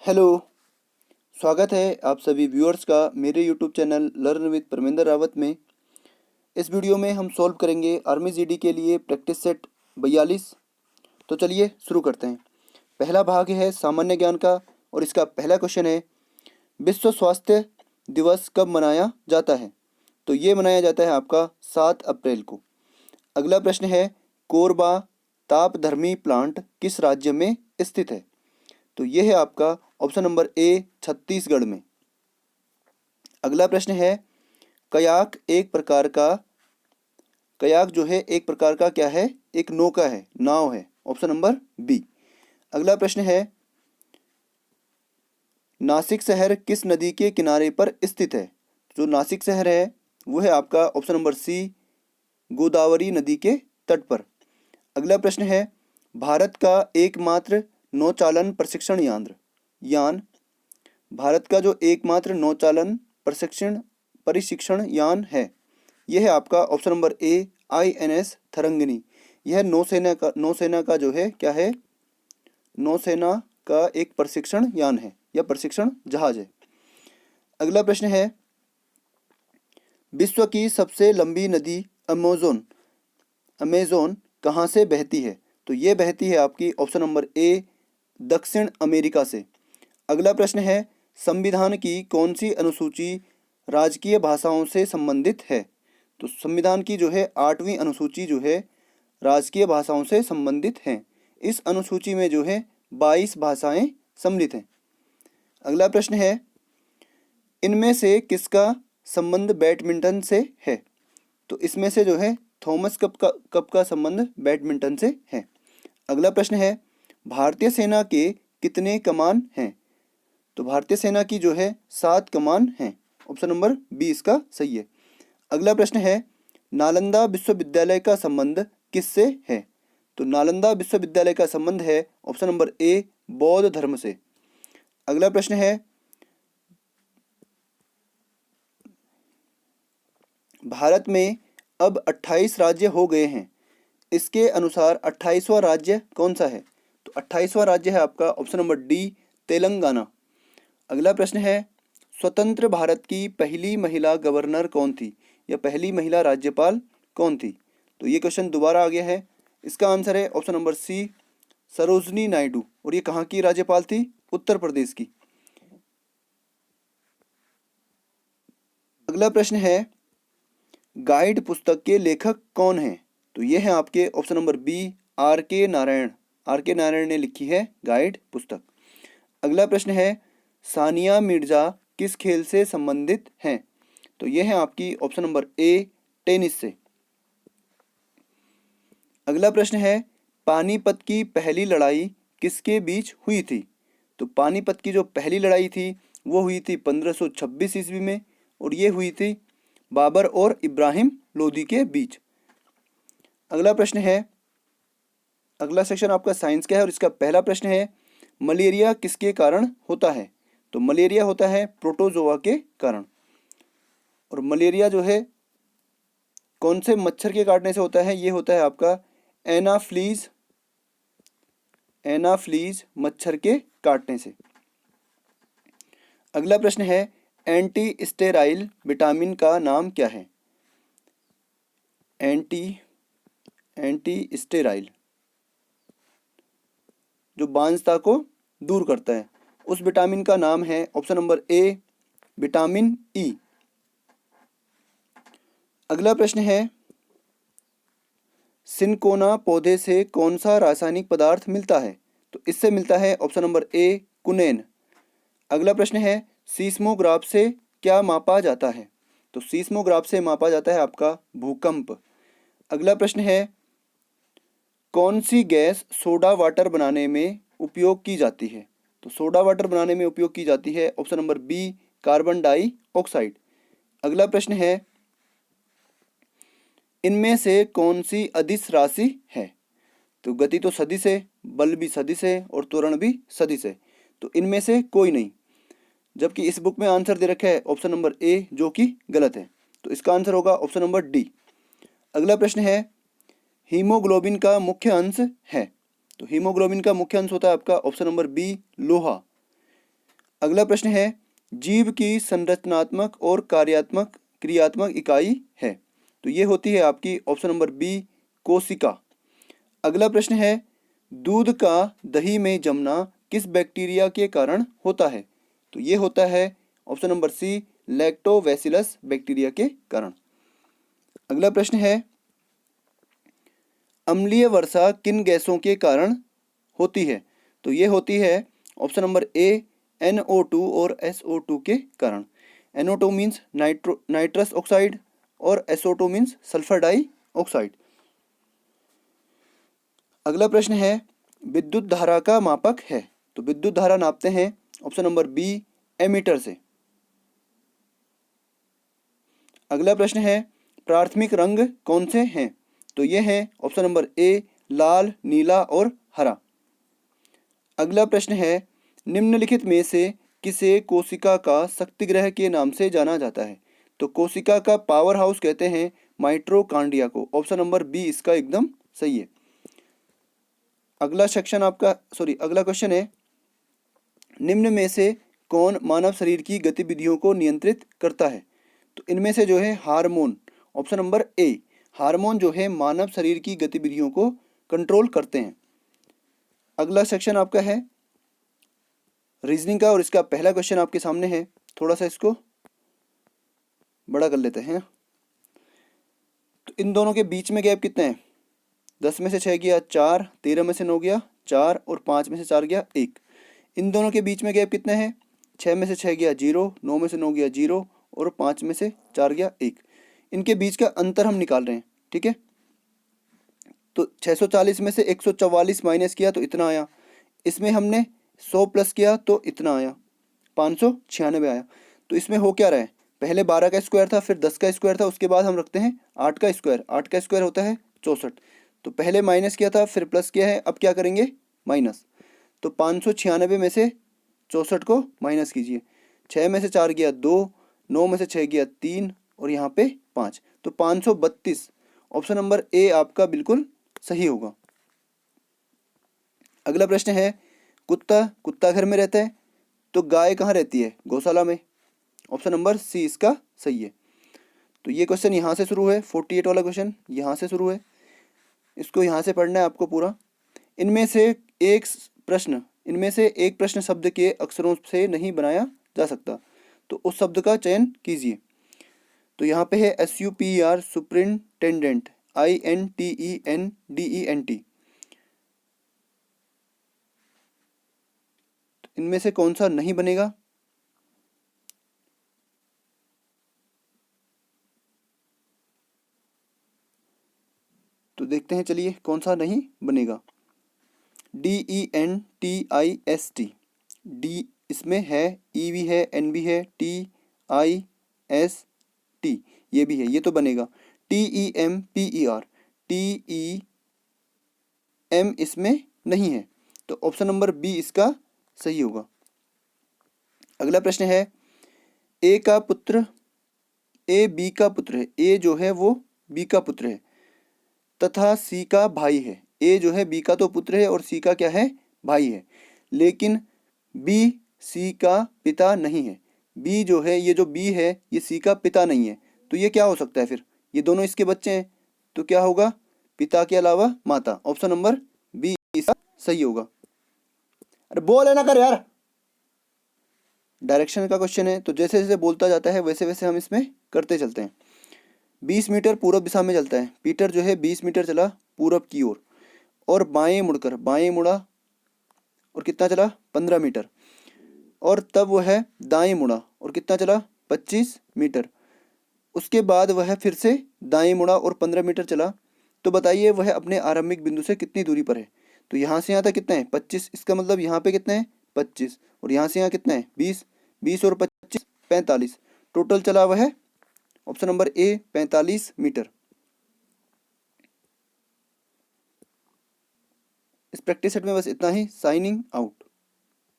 Hello. स्वागत है आप सभी व्यूअर्स का मेरे YouTube channel learn with Parminder Rawat में। इस वीडियो में हम सॉल्व करेंगे आर्मी जीडी के लिए प्रैक्टिस सेट 42। तो चलिए शुरू करते हैं। पहला भाग है सामान्य ज्ञान का और इसका पहला क्वेश्चन है, विश्व स्वास्थ्य दिवस कब मनाया जाता है? तो ये मनाया जाता है आपका 7 अप्रैल को। अगला प्रश्न है, कोरबा तापधर्मी प्लांट किस राज्य में स्थित है? तो ये है आपका ऑप्शन नंबर ए छत्तीसगढ़ में। अगला प्रश्न है, कयाक एक प्रकार का कयाक जो है एक प्रकार का क्या है? एक नौका है, नाव है। Option number B. अगला प्रश्न है, नासिक शहर किस नदी के किनारे पर स्थित है? जो नासिक शहर है वो है आपका ऑप्शन नंबर सी, गोदावरी नदी के तट पर। अगला प्रश्न है, भारत का एकमात्र नौचालन प्रशिक्षण यान भारत का जो एकमात्र नौचालन प्रशिक्षण यान है, यह है आपका ऑप्शन नंबर ए, INS थरंगिनी। यह नौसेना का जो है क्या है? नौसेना का एक प्रशिक्षण यान है या प्रशिक्षण जहाज है। अगला प्रश्न है, विश्व की सबसे लंबी नदी अमेज़न कहाँ से बहती है? तो ये बहती है आपकी ऑप्शन नंबर ए, दक्षिण अमेरिका से। अगला प्रश्न है, संविधान की कौन सी अनुसूची राजकीय भाषाओं से संबंधित है? तो संविधान की जो है 8वीं अनुसूची जो है राजकीय भाषाओं से संबंधित है। इस अनुसूची में जो है 22 भाषाएं सम्मिलित हैं। अगला प्रश्न है, इनमें से किसका संबंध बैडमिंटन से है? तो इसमें से जो है थॉमस कप का संबंध बैडमिंटन से है। अगला प्रश्न है, भारतीय सेना के कितने कमान हैं? तो भारतीय सेना की जो है 7 कमान हैं। ऑप्शन नंबर बी इसका सही है। अगला प्रश्न है, नालंदा विश्वविद्यालय का संबंध किससे है? तो नालंदा विश्वविद्यालय का संबंध है ऑप्शन नंबर ए, बौद्ध धर्म से। अगला प्रश्न है, भारत में अब 28 राज्य हो गए हैं, इसके अनुसार 28वां राज्य कौन सा है? तो 28वां राज्य है आपका ऑप्शन नंबर डी, तेलंगाना। अगला प्रश्न है, स्वतंत्र भारत की पहली महिला गवर्नर कौन थी या पहली महिला राज्यपाल कौन थी? तो ये क्वेश्चन दोबारा आ गया है। इसका आंसर है option number C, Sarojini Naidu. और ये कहाँ की राज्यपाल थी? उत्तर प्रदेश की। अगला प्रश्न है, गाइड पुस्तक के लेखक कौन हैं? तो ये है आपके option number B, RK Narayan. RK Narayan ने लिखी है गाइड पुस्तक। अगला प्रश्न है, सानिया मिर्जा किस खेल से संबंधित हैं? तो ये है आपकी ऑप्शन नंबर ए, टेनिस से। अगला प्रश्न है, पानीपत की पहली लड़ाई किसके बीच हुई थी? तो पानीपत की जो पहली लड़ाई थी वो हुई थी 1526 ईस्वी में और ये हुई थी बाबर और इब्राहिम लोदी के बीच। अगला प्रश्न है, अगला सेक्शन आपका साइंस का है और इसका पहला प्रश्न है, मलेरिया किसके कारण होता है? तो मलेरिया होता है प्रोटोजोआ के कारण। और मलेरिया जो है कौन से मच्छर के काटने से होता है? ये होता है आपका एनाफ्लीज मच्छर के काटने से। अगला प्रश्न है, एंटी स्टेराइल विटामिन का नाम क्या है? एंटी स्टेराइल जो बांझता को दूर करता है, उस विटामिन का नाम है option number A, vitamin E. अगला प्रश्न है, सिनकोना पौधे से कौन सा रासायनिक पदार्थ मिलता है? तो इससे मिलता है ऑप्शन नंबर ए, कुनेन। अगला प्रश्न है, सीस्मोग्राफ से क्या मापा जाता है? तो सीस्मोग्राफ से मापा जाता है आपका भूकंप। अगला प्रश्न है, कौन सी गैस सोडा वाटर बनाने में उपयोग की जाती है? तो सोडा वाटर बनाने में उपयोग की जाती है option number B, carbon dioxide. अगला प्रश्न है, इनमें से कौन सी अदिश राशि है? तो गति तो सदिश है, बल भी सदिश है और त्वरण भी सदिश है, तो इनमें से कोई नहीं। जबकि इस बुक में आंसर दे रखा है ऑप्शन नंबर ए, जो कि गलत है। तो इसका आंसर होगा ऑप्शन नंबर डी। अगला प्रश्न है, हीमोग्लोबिन का मुख्य अंश है? तो हीमोग्लोबिन का मुख्य अंश होता है आपका ऑप्शन नंबर बी, लोहा। अगला प्रश्न है, जीव की संरचनात्मक और क्रियात्मक इकाई है। तो ये होती है आपकी ऑप्शन नंबर बी, कोशिका। अगला प्रश्न है, दूध का दही में जमना किस बैक्टीरिया के कारण होता है। तो ये होता है option number C, lactobacillus bacteria के कारण। अगला प्रश्न है, अम्लीय वर्षा किन गैसों के कारण होती है। तो ये होती है ऑप्शन नंबर ए, NO2 और SO2 के कारण। NO2 मीन्स नाइट्रस ऑक्साइड और SO2 मीन्स सल्फर डाइऑक्साइड। अगला प्रश्न है, विद्युत धारा का मापक है। तो विद्युत धारा नापते हैं ऑप्शन नंबर बी, एमीटर से। अगला प्रश्न है, प्राथमिक रंग कौन से हैं। तो ये है ऑप्शन नंबर ए, लाल, नीला और हरा। अगला प्रश्न है, निम्नलिखित में से किसे कोशिका का शक्तिग्रह के नाम से जाना जाता है। तो कोशिका का पावर हाउस कहते हैं माइटोकॉन्ड्रिया को। ऑप्शन नंबर बी इसका एकदम सही है। अगला क्वेश्चन है, निम्न में से कौन मानव शरीर की गतिविधियों को नियंत्रित करता है। तो इनमें से जो है hormone, option number A, hormone जो है मानव शरीर की गतिविधियों को कंट्रोल करते हैं। अगला सेक्शन आपका है रीजनिंग का, और इसका पहला क्वेश्चन आपके सामने है। थोड़ा सा इसको बड़ा कर लेते हैं। तो इन दोनों के बीच में गैप कितना है। 10 में से 6 गया 4, 13 में से 9 गया 4 और 5 में से 4 गया 1। इन दोनों के बीच में गैप कितना है। 6 में से 6 गया 0, 9 में से 9 गया 0 और 5 में से 4 गया 1। इनके बीच का अंतर हम निकाल रहे हैं, ठीक है। तो 640 में से 144 माइनस किया तो इतना आया। इसमें हमने 100 प्लस किया तो इतना आया, 596 आया। तो इसमें हो क्या रहा है, पहले 12 का स्क्वायर था, फिर 10 का स्क्वायर था, उसके बाद हम रखते हैं 8 का स्क्वायर। 8 का स्क्वायर होता है 64। तो पहले माइनस किया था, फिर प्लस किया है, अब क्या करेंगे माइनस। तो 596 में से 64 को माइनस कीजिए। 6 में से 4 गया 2, 9 में से 6 गया 3 और यहाँ पे 5, तो 532। ऑप्शन नंबर ए आपका बिल्कुल सही होगा। अगला प्रश्न है, कुत्ता घर में रहता है, तो गाय कहाँ रहती है, गौशाला में। ऑप्शन नंबर सी इसका सही है। तो ये क्वेश्चन यहाँ से शुरू है, 48 वाला क्वेश्चन यहाँ से शुरू है, इसको यहाँ से पढ़ना है आपको पूरा। इनमें से एक प्रश्न शब्द के अक्षरों से नहीं बनाया जा सकता, तो उस शब्द का चयन कीजिए। तो यहाँ पे है SUPER, सुपरिंटेंडेंट, INTENDENT। इनमें से कौन सा नहीं बनेगा। तो देखते हैं, चलिए कौन सा नहीं बनेगा। DENTIST, डी इसमें है, ई भी है, एन भी है, TIST ये भी है, ये तो बनेगा। TEMPER, TEM इसमें नहीं है, तो ऑप्शन नंबर बी इसका सही होगा। अगला प्रश्न है, ए बी का पुत्र है। ए जो है वो बी का पुत्र है तथा सी का भाई है। ए जो है बी का तो पुत्र है और सी का क्या है, भाई है, लेकिन बी सी का पिता नहीं है। बी जो है, ये जो बी है ये सी का पिता नहीं है, तो ये क्या हो सकता है फिर, ये दोनों इसके बच्चे हैं, तो क्या होगा, पिता के अलावा माता। ऑप्शन नंबर बी इसका सही होगा। अरे बोल है ना कर यार। डायरेक्शन का क्वेश्चन है, तो जैसे जैसे बोलता जाता है वैसे वैसे हम इसमें करते चलते हैं। 20 मीटर पूर्व दिशा में चलता है। पीटर जो है 20 मीटर चला पूरब की ओर और बाएं मुड़ा और कितना चला, 15 मीटर। और तब वह दाएं मुड़ा और कितना चला, 25 मीटर। उसके बाद वह फिर से दाएं मुड़ा और 15 मीटर चला। तो बताइए वह अपने आरंभिक बिंदु से कितनी दूरी पर है। तो यहाँ से यहाँ तक कितना है, 25। इसका मतलब यहाँ पे कितना है, 25, और यहाँ से यहाँ कितना है, 20। 20 और 25 45। टोटल चला वह, ऑप्शन नंबर ए, 45 मीटर। इस प्रैक्टिस सेट में बस इतना ही। Signing out.